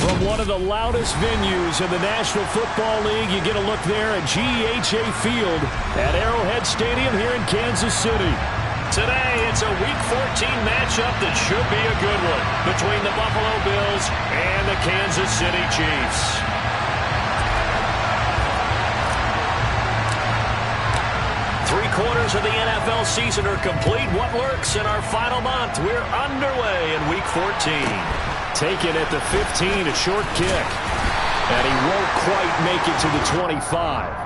From one of the loudest venues in the National Football League, you get a look there at GEHA Field at Arrowhead Stadium here in Kansas City. Today, it's a Week 14 matchup that should be a good one between the Buffalo Bills and the Kansas City Chiefs. Three-quarters of the NFL season are complete. What lurks in our final month? We're underway in Week 14. Taken at the 15, a short kick. And he won't quite make it to the 25.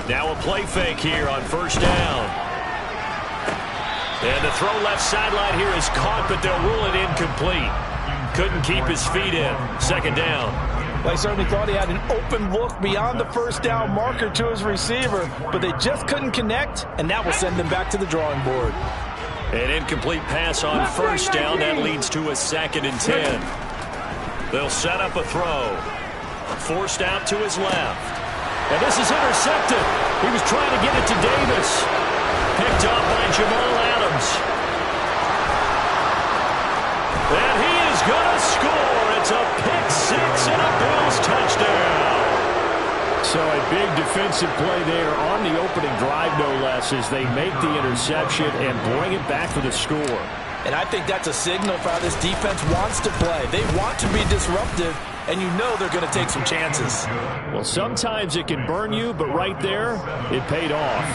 Now a play fake here on first down. And the throw left sideline here is caught, but they'll rule it incomplete. Couldn't keep his feet in. Second down. Well, he certainly thought he had an open look beyond the first down marker to his receiver, but they just couldn't connect, and that will send them back to the drawing board. An incomplete pass on first down. That leads to a 2nd and 10. They'll set up a throw. Forced out to his left. And this is intercepted. He was trying to get it to Davis. Picked up by Jamal Adams. And he is going to score. It's a pick-6 and a Bills touchdown. So a big defensive play there on the opening drive, no less, as they make the interception and bring it back for the score. And I think that's a signal for how this defense wants to play. They want to be disruptive, and you know they're going to take some chances. Well, sometimes it can burn you, but right there, it paid off.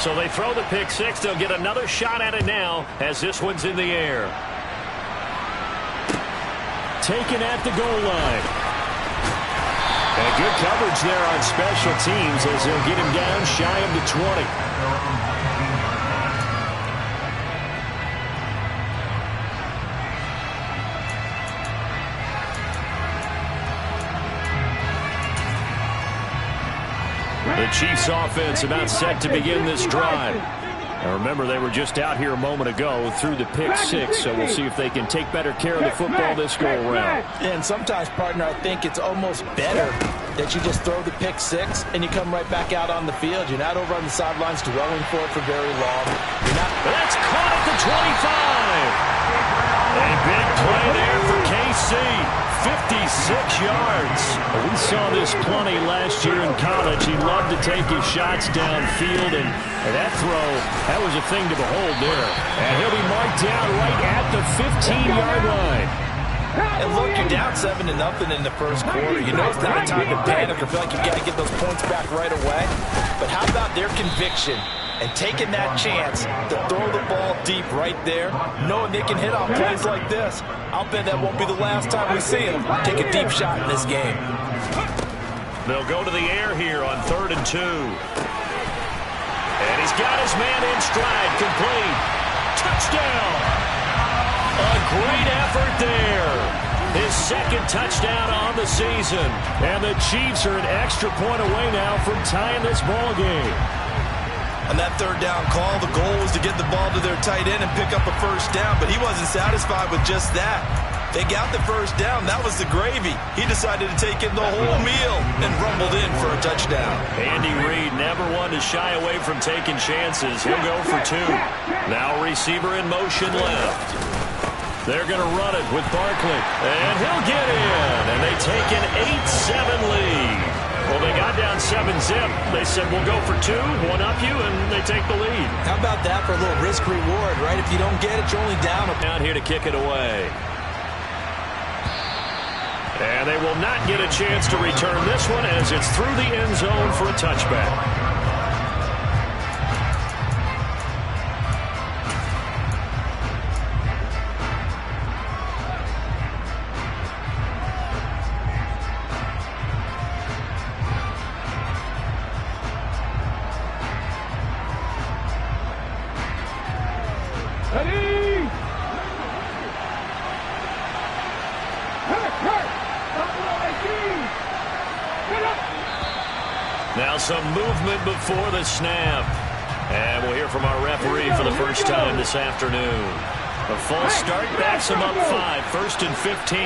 So they throw the pick-6. They'll get another shot at it now as this one's in the air. Taken at the goal line. And good coverage there on special teams as they'll get him down shy of the 20. The Chiefs offense about set to begin this drive. And remember, they were just out here a moment ago through the pick-6, so we'll see if they can take better care of the football this go-around. And sometimes, partner, I think it's almost better that you just throw the pick-6 and you come right back out on the field. You're not over on the sidelines dwelling for it for very long. That's caught at the 25. A big play there for KC. 56 yards. We saw this plenty last year in college. He loved to take his shots downfield, and that throw, that was a thing to behold there. And he'll be marked down right at the 15-yard line. And look, you're down 7-0 in the first quarter. You know it's not a time to panic or feel like you've got to get those points back right away. But how about their conviction and taking that chance to throw the ball deep right there, knowing they can hit on plays like this? I'll bet that won't be the last time we see him take a deep shot in this game. They'll go to the air here on 3rd and 2. And he's got his man in stride, complete. Touchdown! A great effort there. His 2nd touchdown on the season. And the Chiefs are an extra point away now from tying this ball game. On that 3rd down call, the goal was to get the ball to their tight end and pick up a first down, but he wasn't satisfied with just that. They got the first down. That was the gravy. He decided to take in the whole meal and rumbled in for a touchdown. Andy Reid never one to shy away from taking chances. He'll go for 2. Now receiver in motion left. They're going to run it with Barkley, and he'll get in, and they take an 8-7 lead. Well, they got down 7-zip. They said, we'll go for 2, one up you, and they take the lead. How about that for a little risk-reward, right? If you don't get it, you're only down. Out here to kick it away. And they will not get a chance to return this one as it's through the end zone for a touchback. Now some movement before the snap. And we'll hear from our referee for the first time this afternoon. A false start backs him up 5, 1st and 15.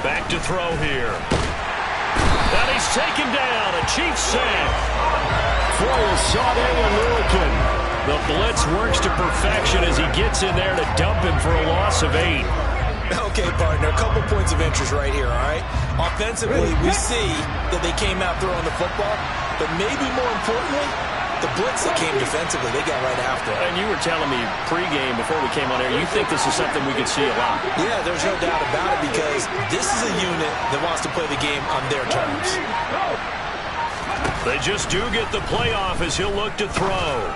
Back to throw here. And he's taken down. A Chiefs sack. For a Sade Alurican. The blitz works to perfection as he gets in there to dump him for a loss of 8. Okay, partner, a couple points of interest right here, all right? Offensively, we see that they came out throwing the football, but maybe more importantly, the blitz that came defensively, they got right after it. And you were telling me pregame before we came on air, you think this is something we could see a lot. Yeah, there's no doubt about it because this is a unit that wants to play the game on their terms. They just do get the playoff as he'll look to throw.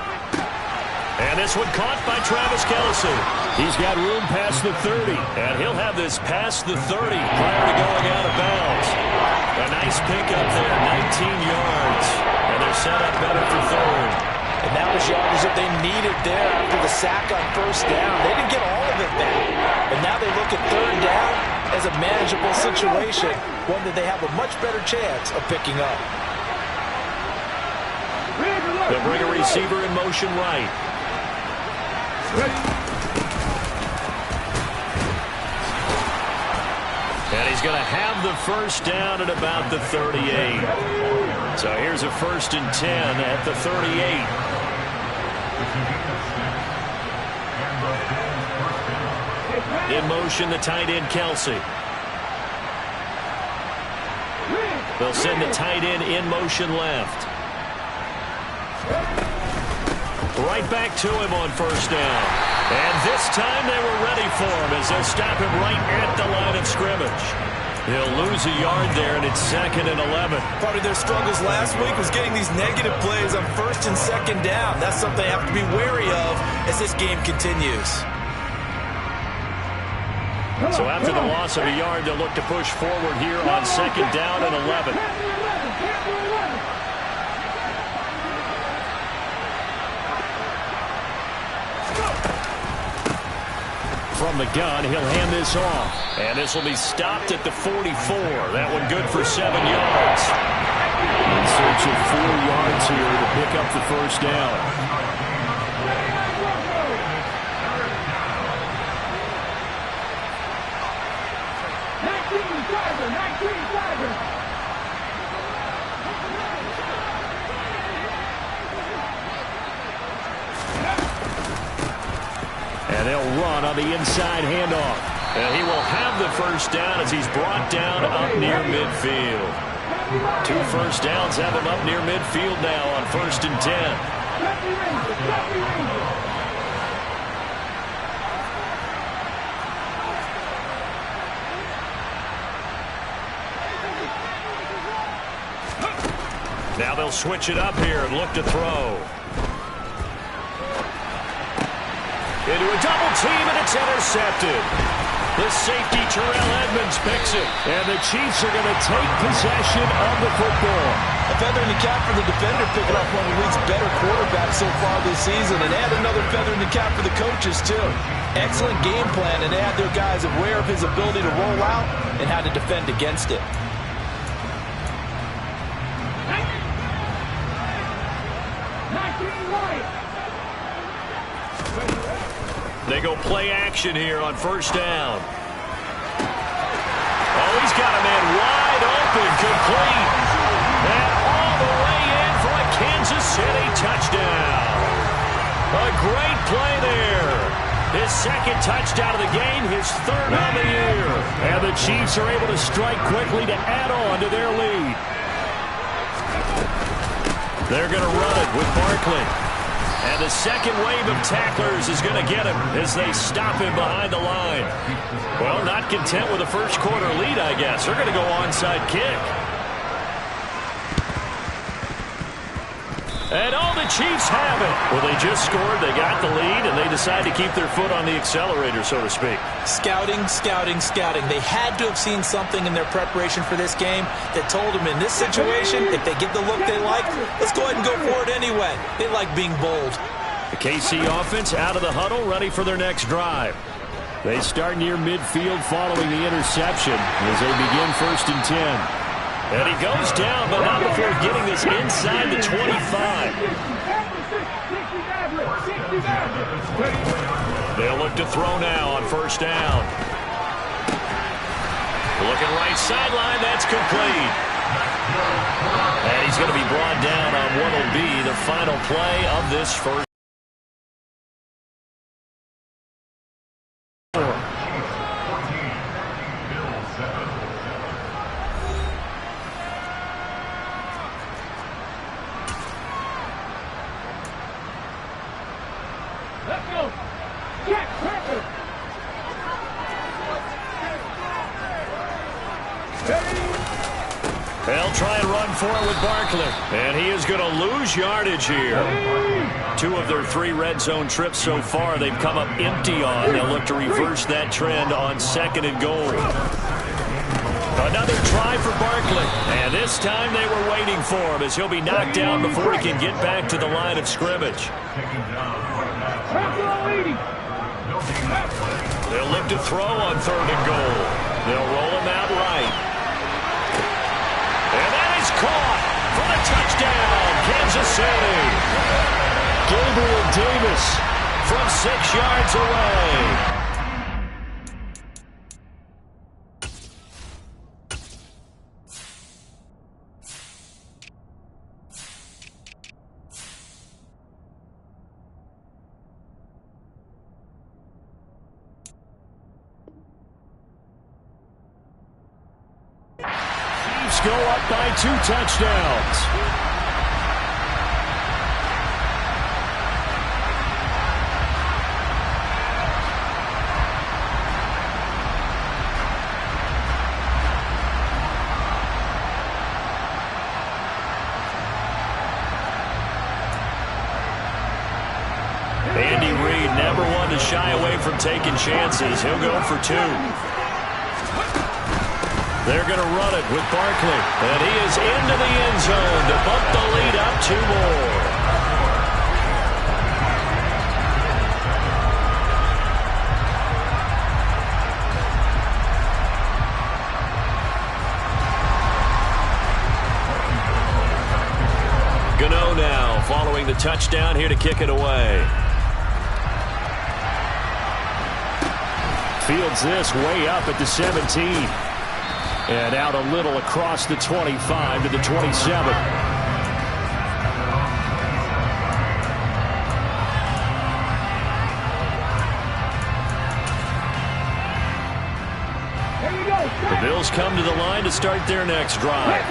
And this one caught by Travis Kelce. He's got room past the 30, and he'll have this past the 30 prior to going out of bounds. A nice pickup there, 19 yards, and they're set up better for 3rd. And that was yardage that they needed there after the sack on 1st down. They didn't get all of it back, and now they look at 3rd down as a manageable situation, one that they have a much better chance of picking up. They'll bring a receiver in motion right. And he's going to have the 1st down at about the 38. So here's a 1st and 10 at the 38. In motion, the tight end, Kelce. They'll send the tight end in motion left. Right back to him on 1st down. And this time they were ready for him as they'll stop him right at the line of scrimmage. He'll lose a yard there, and it's 2nd and 11. Part of their struggles last week was getting these negative plays on 1st and 2nd down. That's something they have to be wary of as this game continues. So after the loss of a yard, they'll look to push forward here on 2nd down and 11. From the gun, he'll hand this off. And this will be stopped at the 44. That one good for 7 yards. In search of 4 yards here to pick up the 1st down. And they'll run on the inside handoff. And he will have the 1st down as he's brought down up near midfield. 2 1st downs have him up near midfield now on 1st and 10. Now they'll switch it up here and look to throw. Into a double team, and it's intercepted. The safety, Terrell Edmonds, picks it. And the Chiefs are going to take possession of the football. A feather in the cap for the defender, picking up one of the league's better quarterbacks so far this season. And add another feather in the cap for the coaches, too. Excellent game plan, and they had their guys aware of his ability to roll out and how to defend against it. They go play action here on 1st down. Oh, he's got a man wide open, complete. And all the way in for a Kansas City touchdown. A great play there. His 2nd touchdown of the game, his 3rd on the year. And the Chiefs are able to strike quickly to add on to their lead. They're going to run it with Barkley. And the 2nd wave of tacklers is going to get him as they stop him behind the line. Well, not content with a 1st quarter lead, I guess. They're going to go onside kick. And all the Chiefs have it. Well, they just scored, they got the lead, and they decide to keep their foot on the accelerator, so to speak. Scouting, scouting, scouting. They had to have seen something in their preparation for this game that told them in this situation, if they get the look they like, let's go ahead and go for it anyway. They like being bold. The KC offense out of the huddle, ready for their next drive. They start near midfield following the interception as they begin 1st and 10. And he goes down, but not before getting this inside the 25. They'll look to throw now on 1st down. Looking right sideline, that's complete. And he's going to be brought down on what will be the final play of this first. They'll try and run for it with Barkley. And he is going to lose yardage here. 2 of their 3 red zone trips so far they've come up empty on. They'll look to reverse that trend on 2nd and goal. Another try for Barkley. And this time they were waiting for him as he'll be knocked down before he can get back to the line of scrimmage. They'll look to throw on 3rd and goal. They'll roll him out right. And that is caught for the touchdown, Kansas City. Gabriel Davis from 6 yards away. Go up by 2 touchdowns. Andy Reid never one to shy away from taking chances. He'll go for 2. They're going to run it with Barkley. And he is into the end zone to bump the lead up 2 more. Gano now following the touchdown here to kick it away. Fields this way up at the 17. And out a little across the 25 to the 27. The Bills come to the line to start their next drive.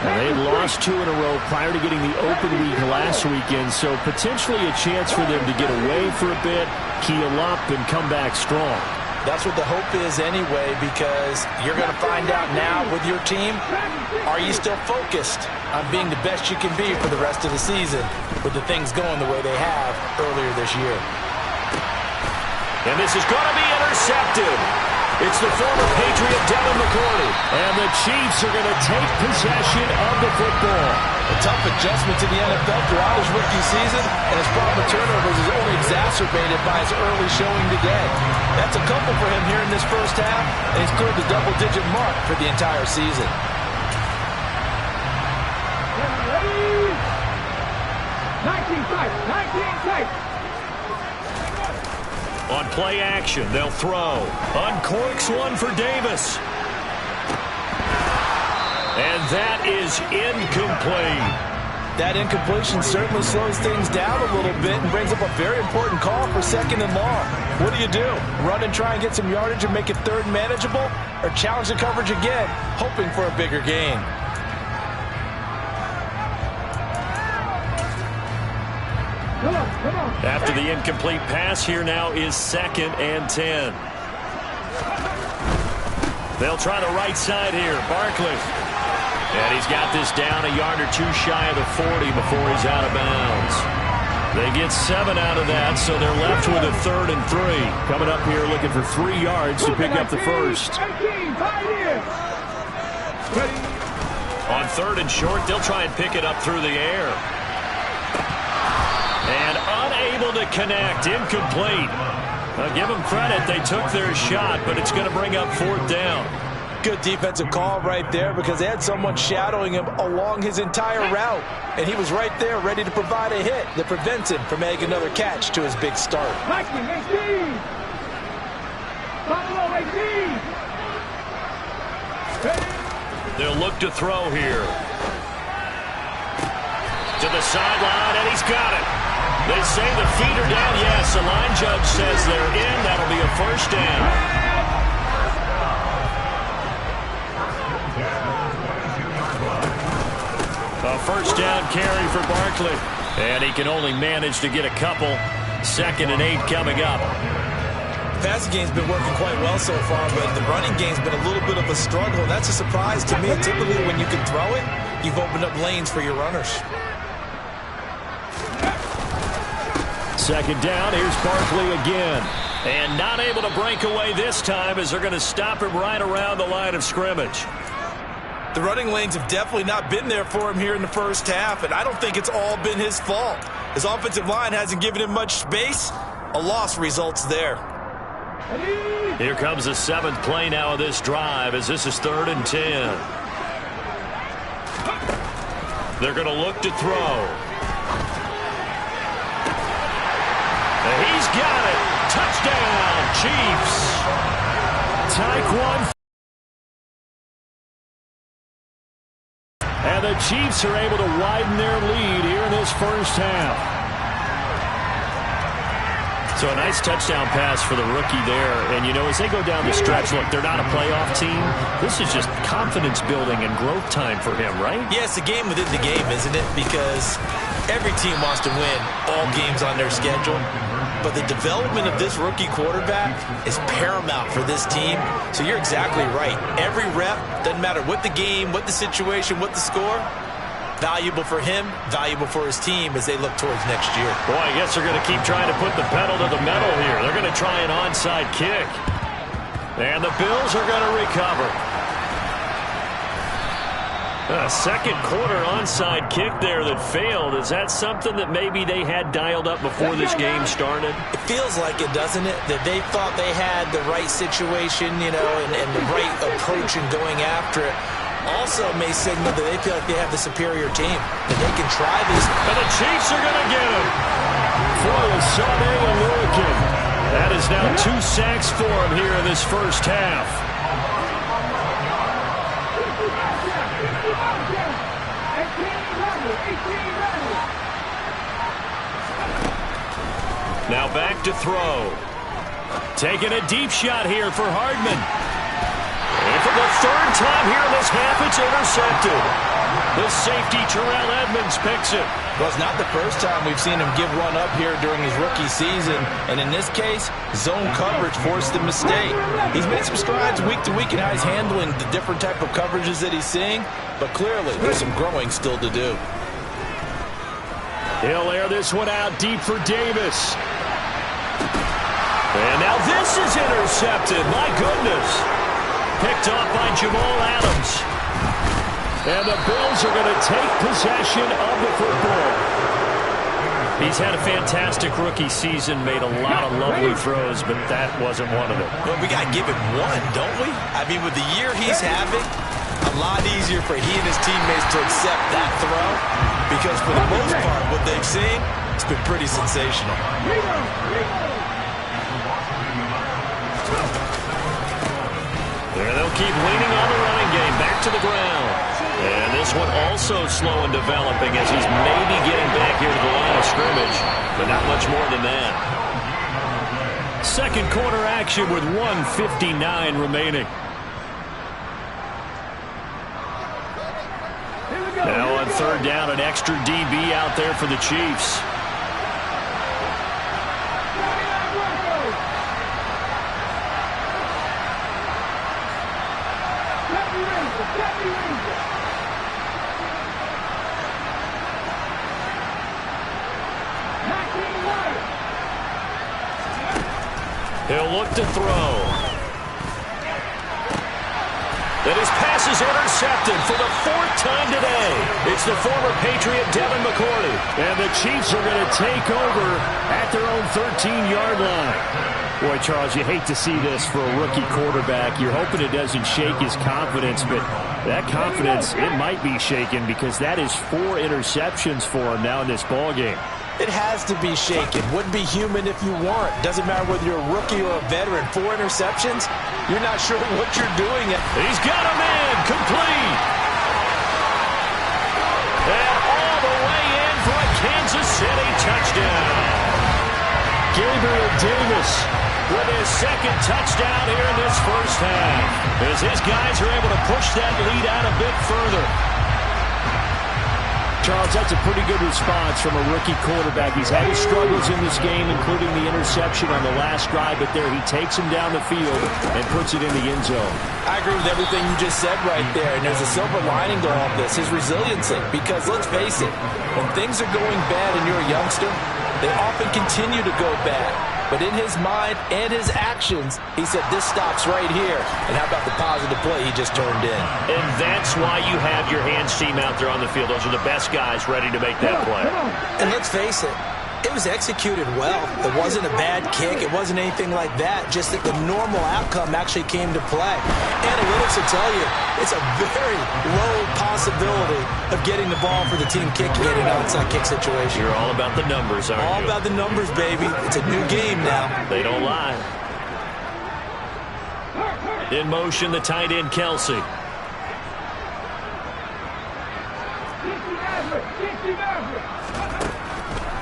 And they lost 2 in a row prior to getting the open week last weekend, so potentially a chance for them to get away for a bit, keel up, and come back strong. That's what the hope is anyway, because you're going to find out now with your team, are you still focused on being the best you can be for the rest of the season with the things going the way they have earlier this year. And this is going to be intercepted. It's the former Patriot Devin McCourty. And the Chiefs are going to take possession of the football. A tough adjustment to the NFL throughout his rookie season, and his problem with turnovers is only exacerbated by his early showing today. That's a couple for him here in this first half, and he's cleared the double-digit mark for the entire season. 19 tight. On play action, they'll throw. Uncorks one for Davis. And that is incomplete. That incompletion certainly slows things down a little bit and brings up a very important call for 2nd and long. What do? Run and try and get some yardage and make it 3rd manageable? Or challenge the coverage again, hoping for a bigger gain? After the incomplete pass, here now is 2nd and 10. They'll try the right side here. Barkley. And he's got this down a yard or two shy of the 40 before he's out of bounds. They get 7 out of that, so they're left with a 3rd and 3. Coming up here looking for 3 yards to pick up the first. On 3rd and short, they'll try and pick it up through the air. And unable to connect, incomplete. I'll give them credit, they took their shot, but it's going to bring up 4th down. Good defensive call right there because they had someone shadowing him along his entire route. And he was right there ready to provide a hit that prevents him from making another catch to his big start. They'll look to throw here. To the sideline, and he's got it. They say the feet are down. Yes, the line judge says they're in. That'll be a first down. A first down carry for Barkley. And he can only manage to get a couple. 2nd and 8 coming up. The passing game's been working quite well so far, but the running game's been a little bit of a struggle. And that's a surprise to me. Typically, when you can throw it, you've opened up lanes for your runners. 2nd down, here's Barkley again. And not able to break away this time as they're going to stop him right around the line of scrimmage. The running lanes have definitely not been there for him here in the first half, and I don't think it's all been his fault. His offensive line hasn't given him much space. A loss results there. Here comes the 7th play now of this drive as this is 3rd and 10. They're going to look to throw. He's got it. Touchdown, Chiefs. Tyquan. And the Chiefs are able to widen their lead here in this first half. So a nice touchdown pass for the rookie there. And, you know, as they go down the stretch, look, they're not a playoff team. This is just confidence building and growth time for him, right? Yeah, it's a game within the game, isn't it? Because every team wants to win all games on their schedule. But the development of this rookie quarterback is paramount for this team. So you're exactly right. Every rep, doesn't matter what the game, what the situation, what the score, valuable for him, valuable for his team as they look towards next year. Boy, I guess they're going to keep trying to put the pedal to the metal here. They're going to try an onside kick. And the Bills are going to recover. A second quarter onside kick there that failed. Is that something that maybe they had dialed up before this game started? It feels like it, doesn't it? That they thought they had the right situation, you know, and the right approach in going after it. Also may signal that they feel like they have the superior team, that they can try this. And the Chiefs are going to get him for Sane Aluakin. That is now 2 sacks for him here in this first half. Now back to throw. Taking a deep shot here for Hardman. And for the 3rd time here in this half, it's intercepted. The safety, Terrell Edmonds, picks it. Well, it's not the first time we've seen him give one up here during his rookie season. And in this case, zone coverage forced the mistake. He's made some strides week to week in how he's handling the different type of coverages that he's seeing. But clearly, there's some growing still to do. He'll air this one out deep for Davis. And now this is intercepted. My goodness. Picked off by Jamal Adams. And the Bills are going to take possession of the football. He's had a fantastic rookie season, made a lot of lovely throws, but that wasn't one of them. Well, we got to give him one, don't we? I mean, with the year he's having, a lot easier for he and his teammates to accept that throw because for the most part, what they've seen, it's been pretty sensational. There they'll keep leaning on the running game. Back to the ground. And this one also slow in developing as he's maybe getting back here to the line of scrimmage, but not much more than that. Second quarter action with 1:59 remaining. Now on 3rd down, an extra DB out there for the Chiefs. He'll look to throw. And his pass is intercepted for the 4th time today. It's the former Patriot Devin McCourty. And the Chiefs are going to take over at their own 13-yard line. Boy, Charles, you hate to see this for a rookie quarterback. You're hoping it doesn't shake his confidence, but that confidence, it might be shaken because that is 4 interceptions for him now in this ballgame. It has to be shaken. Wouldn't be human if you weren't. Doesn't matter whether you're a rookie or a veteran. 4 interceptions, you're not sure what you're doing. He's got him in. Complete. And all the way in for a Kansas City touchdown. Gabriel Davis with his 2nd touchdown here in this first half. As his guys are able to push that lead out a bit further. Charles, that's a pretty good response from a rookie quarterback. He's had his struggles in this game, including the interception on the last drive, but there he takes him down the field and puts it in the end zone. I agree with everything you just said right there, and there's a silver lining to all this, his resiliency. Because let's face it, when things are going bad and you're a youngster, they often continue to go bad. But in his mind and his actions, he said, this stops right here. And how about the positive play he just turned in? And that's why you have your hands team out there on the field. Those are the best guys ready to make that play. And let's face it, it was executed well. It wasn't a bad kick. It wasn't anything like that. Just that the normal outcome actually came to play. Analytics will tell you it's a very low possibility of getting the ball for the team kicking it in an onside kick situation. You're all about the numbers, aren't you? All about the numbers, baby. It's a new game now. They don't lie. In motion, the tight end, Kelsey.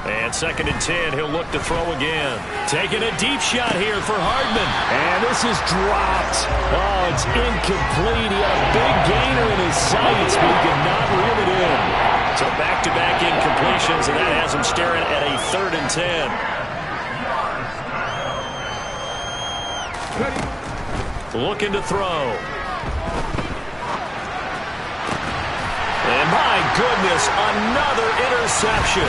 And 2nd and 10, he'll look to throw again. Taking a deep shot here for Hardman. And this is dropped. Oh, it's incomplete. He had a big gainer in his sights, but he could not reel it in. So back-to-back incompletions, and that has him staring at a 3rd and 10. Looking to throw. And my goodness, another interception.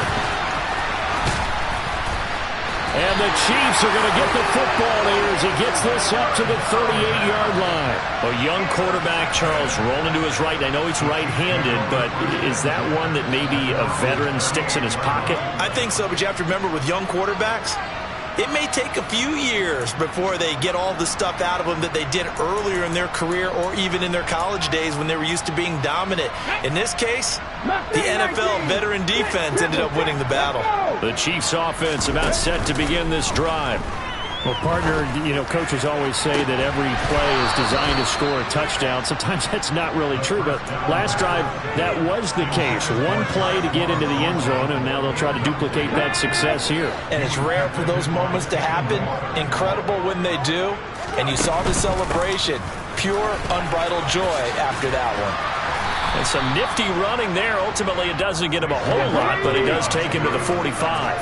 And the Chiefs are going to get the football here as he gets this up to the 38-yard line. A young quarterback, Charles, rolling to his right. I know he's right-handed, but is that one that maybe a veteran sticks in his pocket? I think so, but you have to remember with young quarterbacks, it may take a few years before they get all the stuff out of them that they did earlier in their career or even in their college days when they were used to being dominant. In this case, the NFL veteran defense ended up winning the battle. The Chiefs offense about set to begin this drive. Well, partner, you know, coaches always say that every play is designed to score a touchdown. Sometimes that's not really true, but last drive, that was the case. One play to get into the end zone, and now they'll try to duplicate that success here. And it's rare for those moments to happen. Incredible when they do. And you saw the celebration. Pure, unbridled joy after that one. And some nifty running there. Ultimately, it doesn't get him a whole lot, but it does take him to the 45.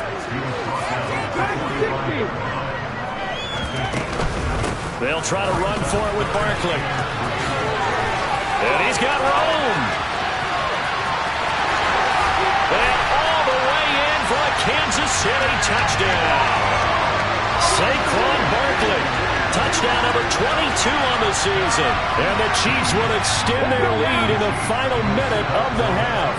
They'll try to run for it with Barkley. And he's got room. And all the way in for a Kansas City touchdown. Saquon Barkley. Touchdown number 22 on the season. And the Chiefs will extend their lead in the final minute of the half.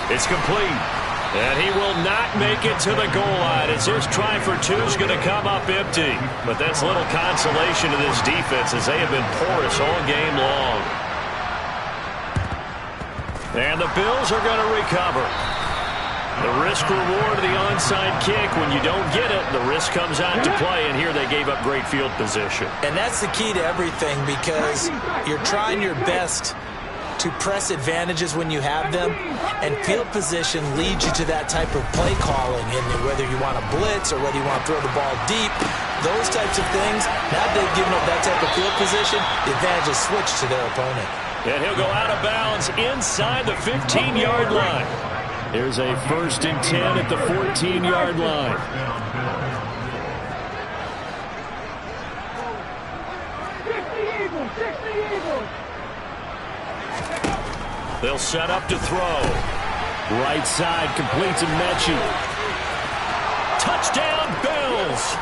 It's complete. And he will not make it to the goal line as his try for 2 is going to come up empty. But that's little consolation to this defense as they have been porous all game long. And the Bills are going to recover. The risk-reward of the onside kick, when you don't get it, the risk comes out to play, and here they gave up great field position. And that's the key to everything because you're trying your best to press advantages when you have them, and field position leads you to that type of play calling, and whether you want to blitz or whether you want to throw the ball deep, those types of things, now they've given up that type of field position, the advantage is switched to their opponent. And he'll go out of bounds inside the 15-yard line. Here's a 1st and 10 at the 14-yard line. They'll set up to throw. Right side, complete to Mechie. Bills.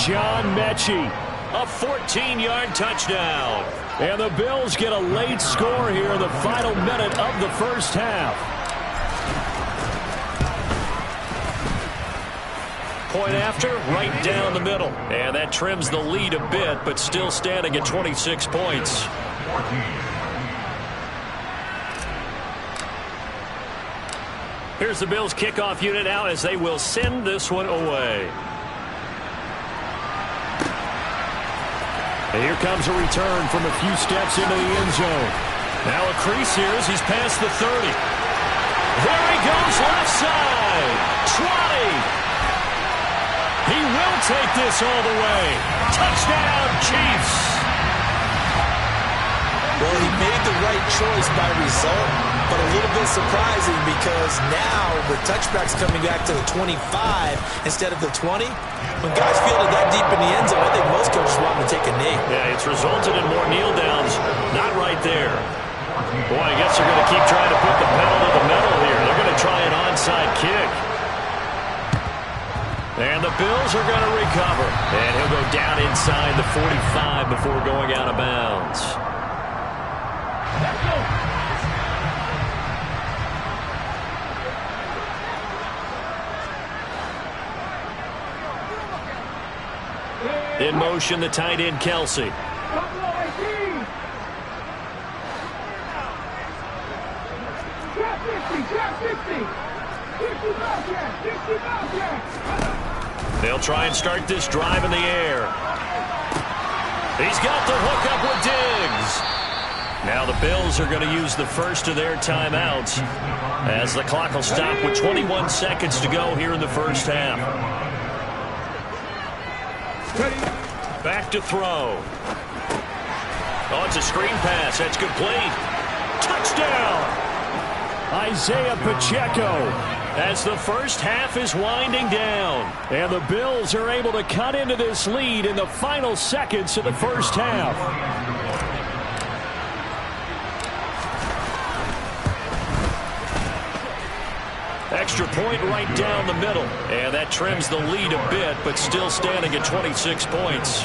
John Mechie, a 14-yard touchdown. And the Bills get a late score here in the final minute of the first half. Point after, right down the middle. And that trims the lead a bit, but still standing at 26 points. Here's the Bills kickoff unit out as they will send this one away. And here comes a return from a few steps into the end zone. Now a crease here as he's past the 30. There he goes, left side. 20. He will take this all the way. Touchdown, Chiefs. Well, he made the right choice by result, but a little bit surprising because now with touchbacks coming back to the 25 instead of the 20, when guys fielded that deep in the end zone, I think most coaches want to take a knee. Yeah, it's resulted in more kneel downs. Not right there. Boy, I guess they're going to keep trying to put the pedal to the metal here. They're going to try an onside kick. And the Bills are going to recover. And he'll go down inside the 45 before going out of bounds. In motion, the tight end, Kelsey. They'll try and start this drive in the air. He's got the hook up with Diggs. Now the Bills are going to use the first of their timeouts as the clock will stop with 21 seconds to go here in the first half. Back to throw. Oh, it's a screen pass. That's complete. Touchdown! Isaiah Pacheco as the first half is winding down. And the Bills are able to cut into this lead in the final seconds of the first half. Extra point right down the middle. And that trims the lead a bit, but still standing at 26 points.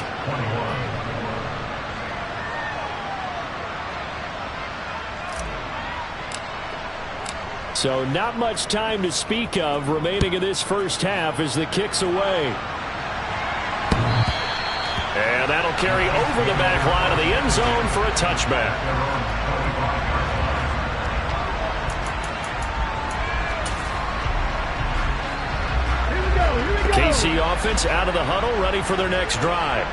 So not much time to speak of remaining in this first half as the kick's away. And that'll carry over the back line of the end zone for a touchback. KC offense out of the huddle, ready for their next drive.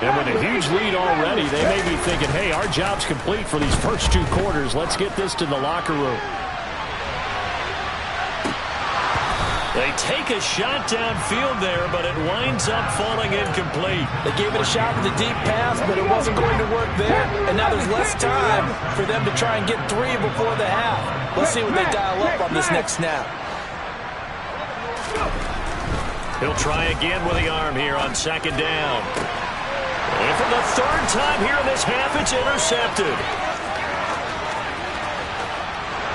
And with a huge lead already, they may be thinking, hey, our job's complete for these first two quarters. Let's get this to the locker room. They take a shot downfield there, but it winds up falling incomplete. They gave it a shot with a deep pass, but it wasn't going to work there. And now there's less time for them to try and get three before the half. Let's see what they dial up on this next snap. He'll try again with the arm here on second down. And for the third time here in this half, it's intercepted.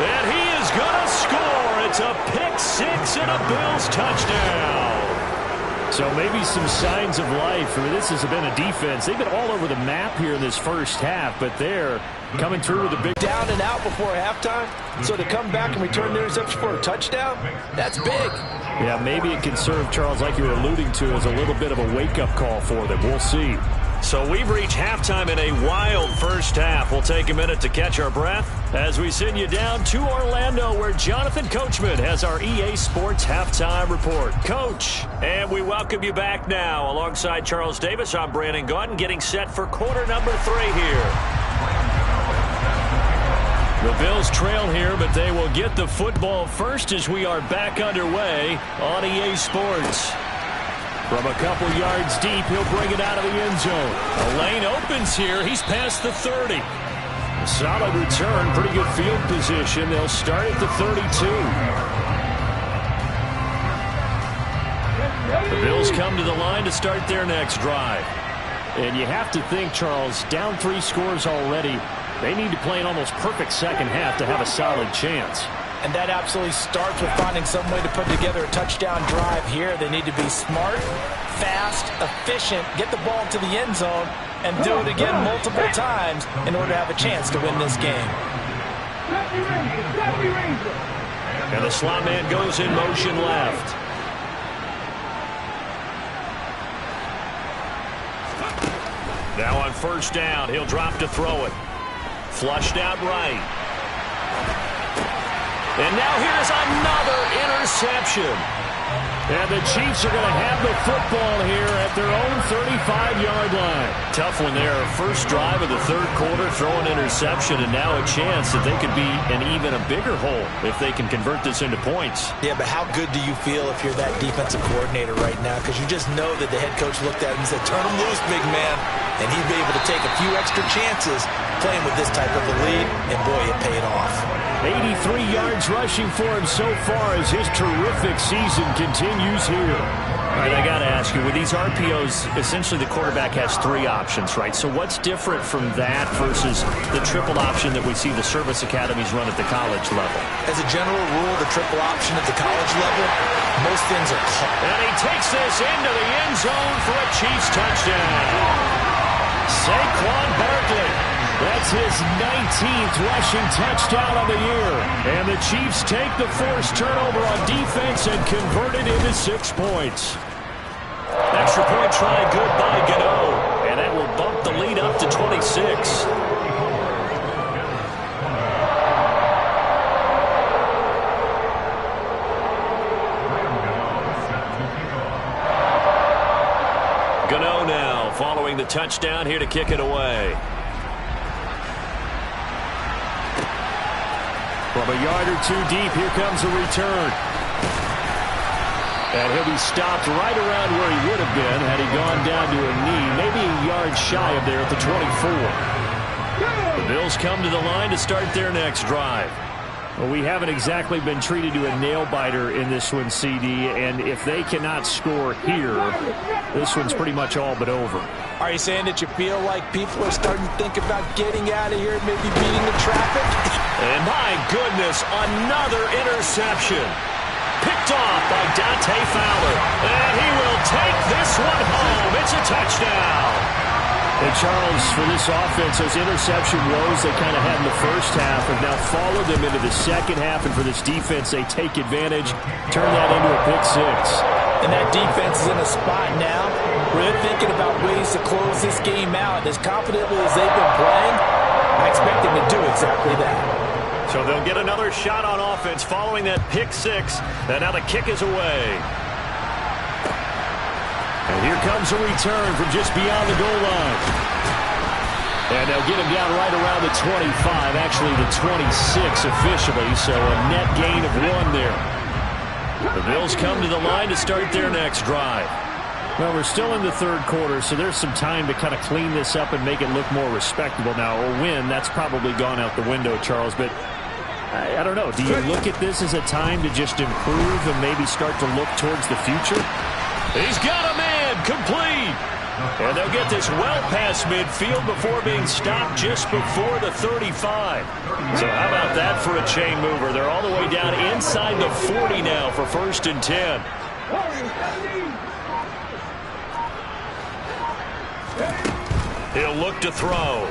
And he is going to score. It's a pick six and a Bills touchdown. So maybe some signs of life. I mean, this has been a defense. They've been all over the map here in this first half, but they're coming through with a big down and out before halftime. So to come back and return the interception for a touchdown, that's big. Yeah, maybe it can serve, Charles, like you were alluding to, as a little bit of a wake-up call for them. We'll see. So we've reached halftime in a wild first half. We'll take a minute to catch our breath as we send you down to Orlando, where Jonathan Coachman has our EA Sports Halftime Report. Coach, and we welcome you back now. Alongside Charles Davis, I'm Brandon Gaudin, getting set for quarter number 3 here. The Bills trail here, but they will get the football first as we are back underway on EA Sports. From a couple yards deep, he'll bring it out of the end zone. The lane opens here. He's past the 30. A solid return, pretty good field position. They'll start at the 32. The Bills come to the line to start their next drive. And you have to think, Charles, down 3 scores already. They need to play an almost perfect second half to have a solid chance. And that absolutely starts with finding some way to put together a touchdown drive here. They need to be smart, fast, efficient, get the ball to the end zone, and do it again multiple times in order to have a chance to win this game. And the slot man goes in motion left. Now on first down, he'll drop to throw it. Flushed out right. And now here's another interception. And the Chiefs are going to have the football here at their own 35-yard line. Tough one there. First drive of the third quarter, throw an interception, and now a chance that they could be an even a bigger hole if they can convert this into points. Yeah, but how good do you feel if you're that defensive coordinator right now? Because you just know that the head coach looked at him and said, turn him loose, big man. And he'd be able to take a few extra chances playing with this type of a lead, and boy, it paid off. 83 yards rushing for him so far as his terrific season continues here. All right, I got to ask you, with these RPOs, essentially the quarterback has three options, right? So what's different from that versus the triple option that we see the service academies run at the college level? As a general rule, the triple option at the college level, most things are called. And he takes this into the end zone for a Chiefs touchdown. Saquon Barkley. That's his 19th rushing touchdown of the year. And the Chiefs take the forced turnover on defense and convert it into 6 points. Extra point try good by Gano. And that will bump the lead up to 26. Gano now following the touchdown here to kick it away. From a yard or two deep, here comes a return. And he'll be stopped right around where he would have been had he gone down to a knee, maybe a yard shy of there at the 24. The Bills come to the line to start their next drive. Well, we haven't exactly been treated to a nail-biter in this one, CD, and if they cannot score here, this one's pretty much all but over. Are you saying that you feel like people are starting to think about getting out of here, maybe beating the traffic? And my goodness, another interception. Picked off by Dante Fowler. And he will take this one home. It's a touchdown. And Charles, for this offense, those interception woes they kind of had in the first half have now followed them into the second half. And for this defense, they take advantage, turn that into a pick six. And that defense is in a spot now where they're thinking about ways to close this game out. As confidently as they've been playing, I expect them to do exactly that. So they'll get another shot on offense following that pick six. And now the kick is away. And here comes a return from just beyond the goal line. And they'll get him down right around the 25, actually the 26 officially, so a net gain of 1 there. The Bills come to the line to start their next drive. Well, we're still in the third quarter, so there's some time to kind of clean this up and make it look more respectable now. A win, that's probably gone out the window, Charles, but I don't know. Do you look at this as a time to just improve and maybe start to look towards the future? He's got a man complete. And they'll get this well past midfield before being stopped just before the 35. So how about that for a chain mover? They're all the way down inside the 40 now for 1st and 10. He'll look to throw.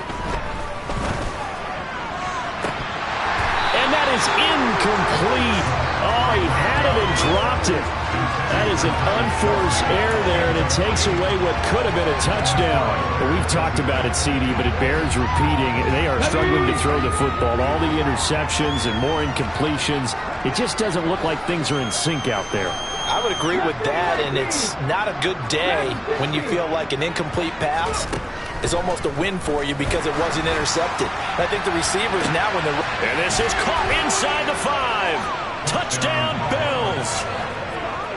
And that is incomplete. Oh, he had it and dropped it. That is an unforced error there, and it takes away what could have been a touchdown. Well, we've talked about it, CD, but it bears repeating. They are struggling to throw the football. All the interceptions and more incompletions. It just doesn't look like things are in sync out there. I would agree with that, and it's not a good day when you feel like an incomplete pass is almost a win for you because it wasn't intercepted. I think the receivers now when they're... And this is caught inside the 5. Touchdown, Bills.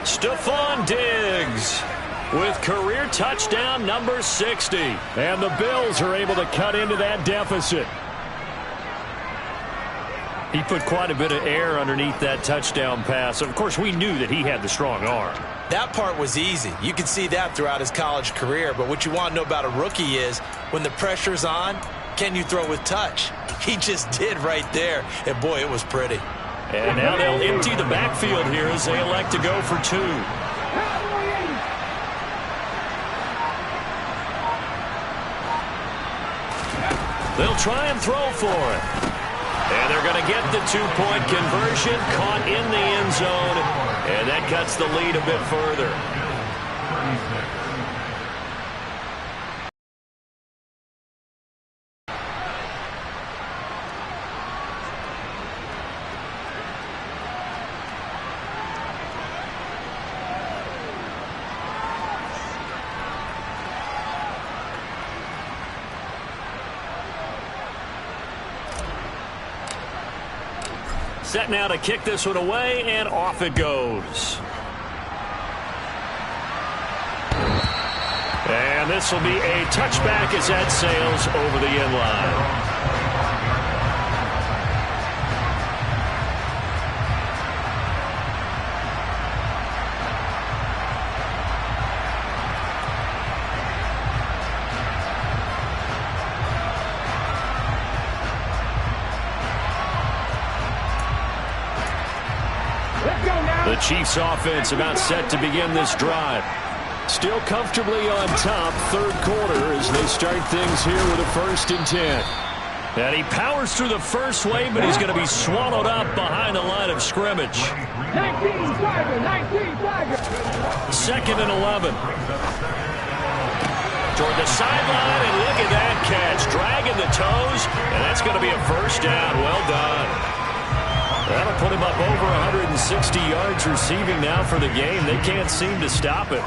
Stephon Diggs with career touchdown number 60. And the Bills are able to cut into that deficit. He put quite a bit of air underneath that touchdown pass. Of course, we knew that he had the strong arm. That part was easy. You can see that throughout his college career. But what you want to know about a rookie is when the pressure's on, can you throw with touch? He just did right there. And, boy, it was pretty. And now they'll empty the backfield here as they elect to go for 2. They'll try and throw for it. And they're going to get the 2-point conversion, caught in the end zone, and that cuts the lead a bit further. Set now to kick this one away, and off it goes. And this will be a touchback as that sails over the end line. The Chiefs offense about set to begin this drive. Still comfortably on top, third quarter, as they start things here with a 1st and 10. And he powers through the first wave, but he's going to be swallowed up behind the line of scrimmage. 19 Tiger, 19 Tiger. 2nd and 11. Toward the sideline, and look at that catch. Dragging the toes, and that's going to be a 1st down. Well done. That'll put him up over 160 yards receiving now for the game. They can't seem to stop it.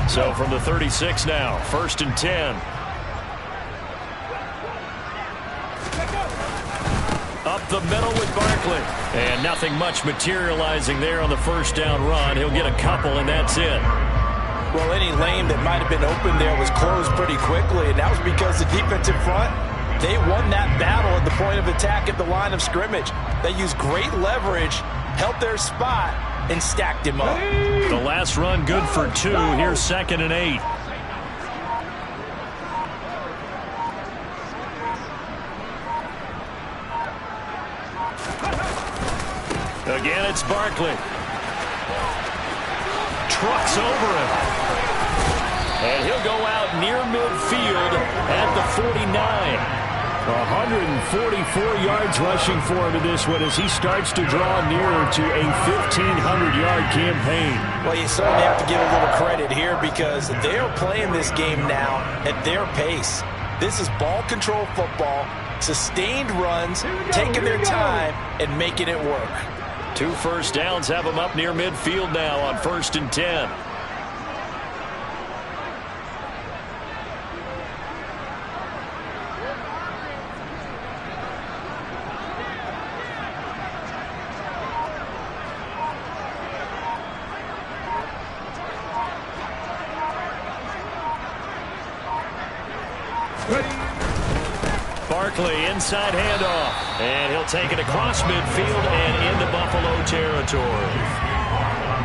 So from the 36 now, 1st and 10. Up the middle with Barkley. And nothing much materializing there on the 1st down run. He'll get a couple, and that's it. Well, any lane that might have been open there was closed pretty quickly, and that was because the defensive front, they won that battle at the point of attack at the line of scrimmage. They used great leverage, held their spot, and stacked him up. The last run good for 2. Here's 2nd and 8. Again, it's Barkley. Trucks over him. And he'll go out near midfield at the 49. 144 yards rushing for him in this one as he starts to draw nearer to a 1,500-yard campaign. Well, you certainly have to give a little credit here because they're playing this game now at their pace. This is ball control football, sustained runs, taking their time, and making it work. 2 first downs have him up near midfield now on 1st and 10. Barkley, inside handoff, and he'll take it across midfield and into Buffalo territory.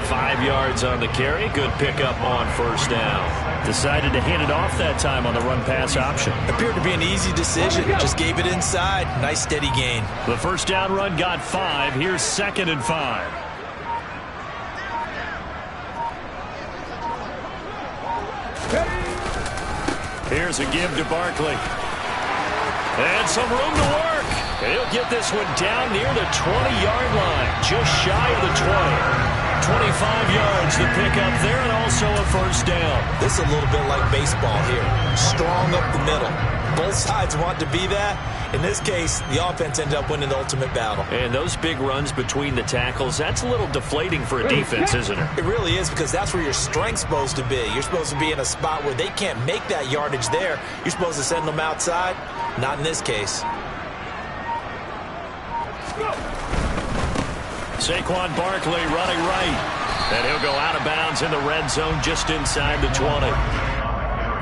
5 yards on the carry, good pickup on 1st down. Decided to hand it off that time on the run-pass option. Appeared to be an easy decision, just gave it inside. Nice steady gain. The 1st down run got 5, here's 2nd and 5. Here's a give to Barkley. And some room to work. And he'll get this one down near the 20-yard line, just shy of the 20. 25 yards to pick up there, and also a 1st down. This is a little bit like baseball here. Strong up the middle. Both sides want to be that. In this case, the offense ended up winning the ultimate battle. And those big runs between the tackles, that's a little deflating for a defense, isn't it? It really is, because that's where your strength's supposed to be. You're supposed to be in a spot where they can't make that yardage there. You're supposed to send them outside. Not in this case. Saquon Barkley running right. And he'll go out of bounds in the red zone just inside the 20.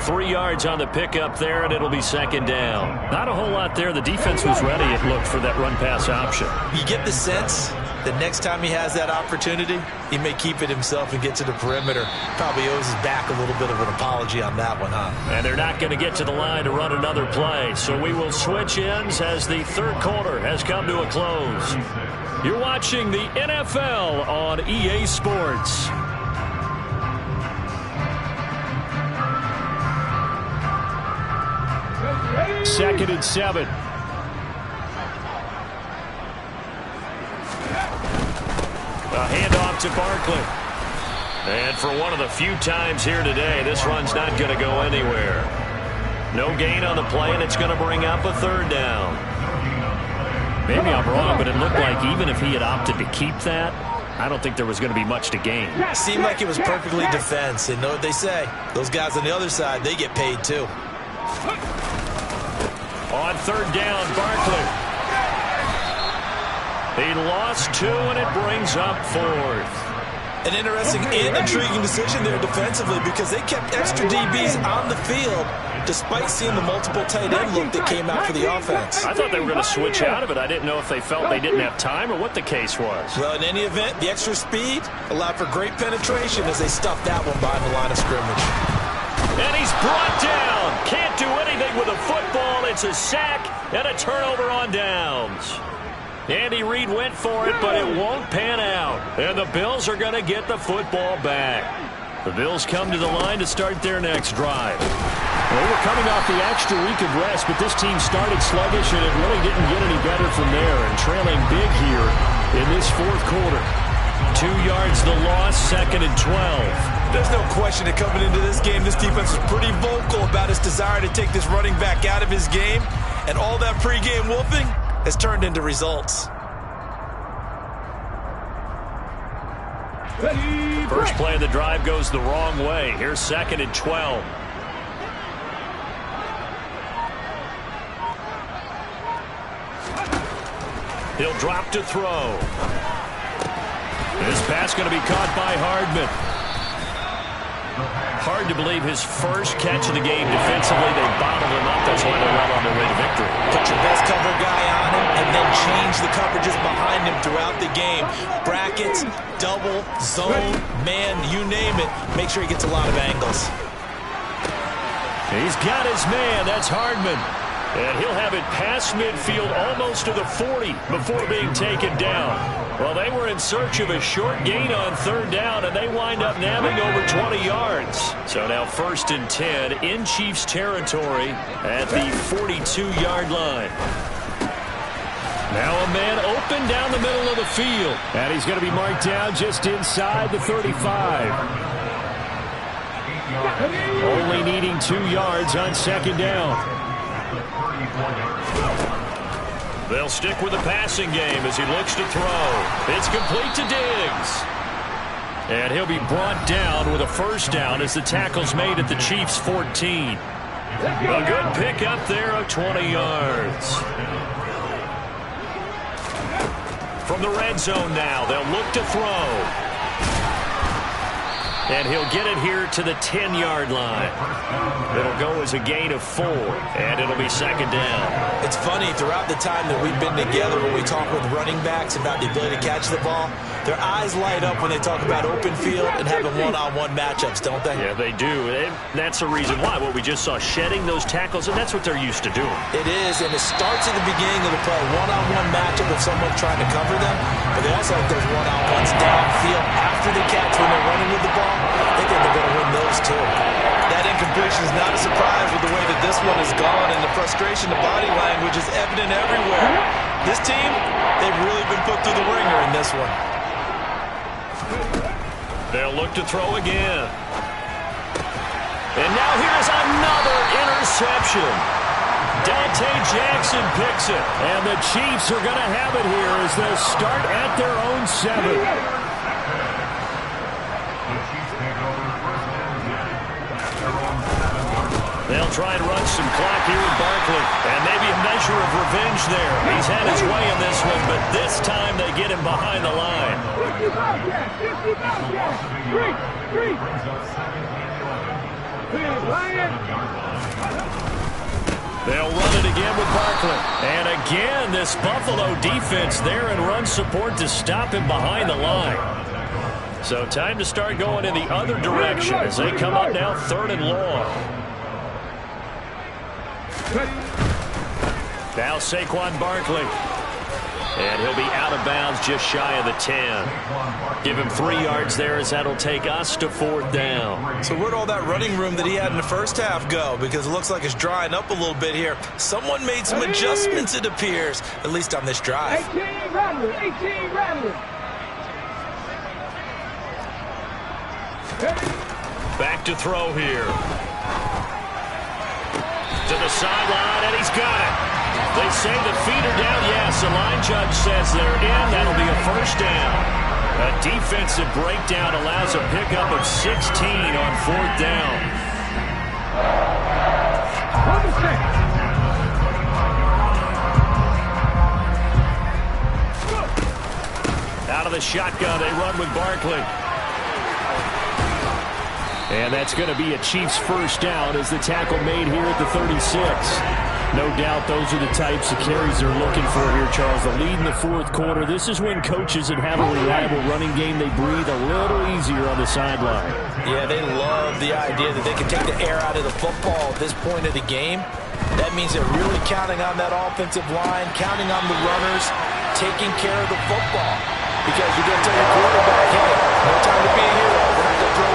3 yards on the pickup there, and it'll be 2nd down. Not a whole lot there. The defense was ready, it looked, for that run-pass option. You get the sense The next time he has that opportunity, he may keep it himself and get to the perimeter. Probably owes his back a little bit of an apology on that one, huh? And they're not going to get to the line to run another play. So we will switch ends as the third quarter has come to a close. You're watching the NFL on EA Sports. Second and 7. A handoff to Barkley. And for one of the few times here today, this run's not going to go anywhere. No gain on the play, and it's going to bring up a third down. Maybe I'm wrong, but it looked like even if he had opted to keep that, I don't think there was going to be much to gain. It seemed like it was perfectly defense. And know what they say? Those guys on the other side, they get paid too. On third down, Barkley. He lost 2, and it brings up 4th. An interesting and intriguing decision there defensively because they kept extra DBs on the field despite seeing the multiple tight end look that came out for the offense. I thought they were going to switch out of it. I didn't know if they felt they didn't have time or what the case was. Well, in any event, the extra speed allowed for great penetration as they stuffed that one behind the line of scrimmage. And he's brought down. Can't do anything with a football. It's a sack and a turnover on downs. Andy Reid went for it, but it won't pan out. And the Bills are going to get the football back. The Bills come to the line to start their next drive. Well, we're coming off the extra week of rest, but this team started sluggish, and it really didn't get any better from there. And trailing big here in this fourth quarter. 2 yards the loss, second and 12. There's no question that coming into this game, this defense was pretty vocal about its desire to take this running back out of his game. And all that pregame wolfing has turned into results. First play of the drive goes the wrong way. Here's second and 12. He'll drop to throw. This pass going to be caught by Hardman. Hard to believe his first catch of the game defensively. They bottled him up. That's why they're well on their way to victory. Put your best cover guy on him and then change the coverages behind him throughout the game. Brackets, double, zone, man, you name it. Make sure he gets a lot of angles. He's got his man. That's Hardman. And he'll have it past midfield almost to the 40 before being taken down. Well, they were in search of a short gain on third down, and they wind up nabbing over 20 yards. So now first and 10 in Chiefs territory at the 42-yard line. Now a man open down the middle of the field. And he's going to be marked down just inside the 35. Only needing 2 yards on second down. They'll stick with the passing game as he looks to throw. It's complete to Diggs. And he'll be brought down with a first down as the tackle's made at the Chiefs' 14. A good pickup there of 20 yards. From the red zone now, they'll look to throw. And he'll get it here to the 10-yard line. It'll go as a gain of 4, and it'll be second down. It's funny, throughout the time that we've been together, when we talk with running backs about the ability to catch the ball, their eyes light up when they talk about open field and having one-on-one matchups, don't they? Yeah, they do. And that's the reason why. What we just saw, shedding those tackles, and that's what they're used to doing. It is, and it starts at the beginning of the play, one-on-one matchup with someone trying to cover them, but they also have those one-on-ones downfield after the catch when they're running with the ball. They think they're going to win those too. That incompletion is not a surprise with the way that this one has gone, and the frustration, the body language is evident everywhere. This team, they've really been put through the ringer in this one. They'll look to throw again. And now here's another interception. Dante Jackson picks it. And the Chiefs are going to have it here as they'll start at their own 7. They'll try and run some clock here with Barkley. And maybe a measure of revenge there. He's had his way in this one, but this time they get him behind the line. They'll run it again with Barkley. And again, this Buffalo defense there in run support to stop him behind the line. So time to start going in the other direction as they come up now 3rd and long. Now Saquon Barkley. And he'll be out of bounds just shy of the 10. Give him 3 yards there as that'll take us to 4th down. So where'd all that running room that he had in the first half go? Because it looks like it's drying up a little bit here. Someone made some adjustments, it appears, at least on this drive. 18 Rattler, 18 Rattler. Back to throw here. To the sideline, and he's got it. They say the feet are down. Yes, the line judge says they're in. That'll be a 1st down. A defensive breakdown allows a pickup of 16 on 4th down. Out of the shotgun, they run with Barkley. And that's going to be a Chiefs 1st down as the tackle made here at the 36. No doubt those are the types of carries they're looking for here, Charles. The lead in the 4th quarter. This is when coaches that have a reliable running game, they breathe a little easier on the sideline. Yeah, they love the idea that they can take the air out of the football at this point of the game. That means they're really counting on that offensive line, counting on the runners, taking care of the football. Because you're going to tell your quarterback, hey, no time to be a hero. We're not going to throw